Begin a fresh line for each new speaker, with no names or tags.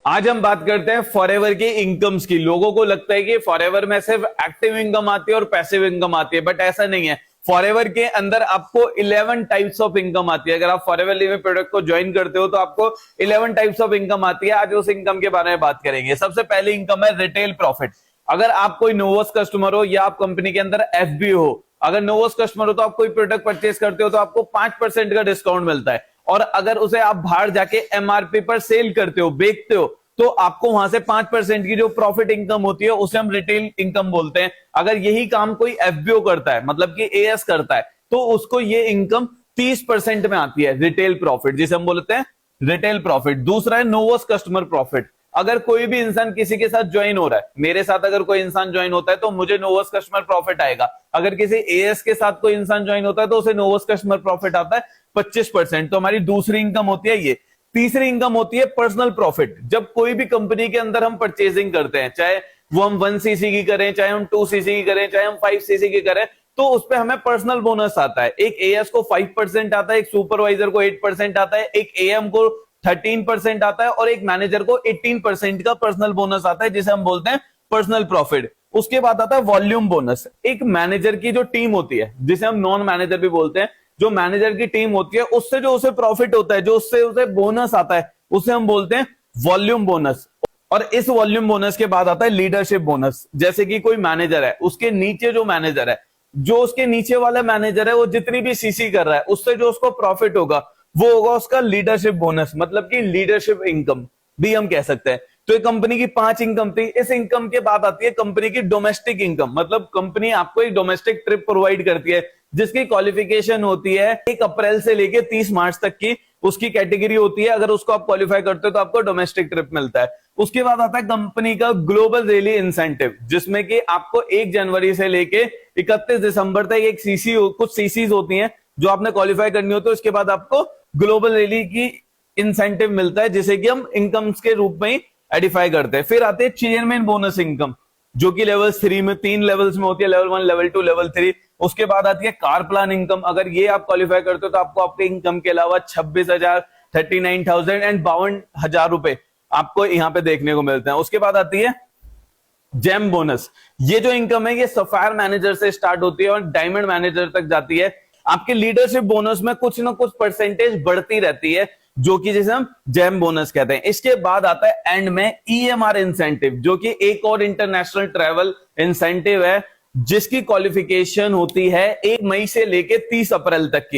आज हम बात करते हैं फॉरएवर की इनकम्स की। लोगों को लगता है कि फॉरएवर में सिर्फ एक्टिव इनकम आती है और पैसिव इनकम आती है, बट ऐसा नहीं है। फॉरएवर के अंदर आपको 11 टाइप्स ऑफ इनकम आती है। अगर आप फॉरएवर लिविंग प्रोडक्ट को ज्वाइन करते हो तो आपको 11 टाइप्स ऑफ इनकम आती है। आज उस इनकम के बारे में बात करेंगे। सबसे पहली इनकम है रिटेल प्रॉफिट। अगर आप कोई नोवोस कस्टमर हो या आप कंपनी के अंदर एफबी हो, अगर नोवोस कस्टमर हो तो आप कोई प्रोडक्ट परचेज करते हो तो आपको 5% का डिस्काउंट मिलता है, और अगर उसे आप बाहर जाके एमआरपी पर सेल करते हो, बेचते हो, तो आपको वहां से 5% की जो प्रॉफिट इनकम होती है उसे हम रिटेल इनकम बोलते हैं। अगर यही काम कोई एफबीओ करता है, मतलब कि एएस करता है, तो उसको ये इनकम 30% में आती है, रिटेल प्रॉफिट, जिसे हम बोलते हैं रिटेल प्रॉफिट। दूसरा है नोवोस कस्टमर प्रॉफिट। अगर कोई भी इंसान किसी के साथ ज्वाइन हो रहा है, मेरे साथ अगर कोई इंसान ज्वाइन होता है तो मुझे नोवोस कस्टमर प्रॉफिट आएगा। अगर किसी एएस के साथ कोई इंसान ज्वाइन होता है तो उसे नोवोस कस्टमर प्रॉफिट आता है 25%। तो हमारी दूसरी इनकम होती है ये। तीसरी इनकम होती है पर्सनल प्रॉफिट। जब कोई भी कंपनी के अंदर हम परचेजिंग करते हैं, चाहे वो हम 1 सीसी की करें, चाहे हम 2 सीसी की करें, चाहे हम 5 सीसी की करें, तो उस पर हमें पर्सनल बोनस आता है। एक एएस को 5% आता है, एक सुपरवाइजर को 8% आता है, एक एएम को 13% आता है, और एक मैनेजर को 18% का पर्सनल बोनस आता है, जिसे हम बोलते हैं पर्सनल प्रॉफिट। उसके बाद आता है वॉल्यूम बोनस। एक मैनेजर की जो टीम होती है, जिसे हम नॉन मैनेजर भी बोलते हैं, जो मैनेजर की टीम होती है, उससे जो उसे प्रॉफिट होता है, जो उससे उसे बोनस आता है, उसे हम बोलते हैं वॉल्यूम बोनस। और इस वॉल्यूम बोनस के बाद आता है लीडरशिप बोनस। जैसे कि कोई मैनेजर है, उसके नीचे जो मैनेजर है, जो उसके नीचे वाला मैनेजर है, वो जितनी भी सीसी कर रहा है, उससे जो उसको प्रॉफिट होगा वो होगा उसका लीडरशिप बोनस, मतलब कि लीडरशिप इनकम भी हम कह सकते हैं। तो ये कंपनी की 5 इनकम थी। इस इनकम के बाद आती है कंपनी की डोमेस्टिक इनकम। मतलब कंपनी आपको एक डोमेस्टिक ट्रिप प्रोवाइड करती है, जिसकी क्वालिफिकेशन होती है 1 अप्रैल से लेके 30 मार्च तक की उसकी कैटेगरी होती है। अगर उसको आप क्वालिफाई करते हो तो आपको डोमेस्टिक ट्रिप मिलता है। उसके बाद आता है कंपनी का ग्लोबल रैली इंसेंटिव, जिसमें कि आपको 1 जनवरी से लेके 31 दिसंबर तक एक सीसी, कुछ सीसीज होती हैं जो आपने क्वालिफाई करनी होती है। उसके बाद आपको ग्लोबल रैली की इंसेंटिव मिलता है, जिसे कि हम इनकम्स के रूप में ही आइडेंटिफाई करते हैं। फिर आते हैं चेयरमैन बोनस इनकम, जो कि लेवल 3 में 3 लेवल्स में होती है, लेवल 1, लेवल 2, लेवल 3। उसके बाद आती है कार प्लान इनकम। अगर ये आप क्वालिफाई करते हो तो आपको आपके इनकम के अलावा 26,000, 39,000 एंड 52,000 रुपए आपको यहाँ पे देखने को मिलते हैं। उसके बाद आती है जेम बोनस। ये जो इनकम है ये सफायर मैनेजर से स्टार्ट होती है और डायमंड मैनेजर तक जाती है। आपके लीडरशिप बोनस में कुछ ना कुछ परसेंटेज बढ़ती रहती है, जो कि जिसे हम जेम बोनस कहते हैं। इसके बाद आता है एंड में ईएमआर इंसेंटिव, जो कि एक और इंटरनेशनल ट्रैवल इंसेंटिव है, जिसकी क्वालिफिकेशन होती है 1 मई से लेके 30 अप्रैल तक की।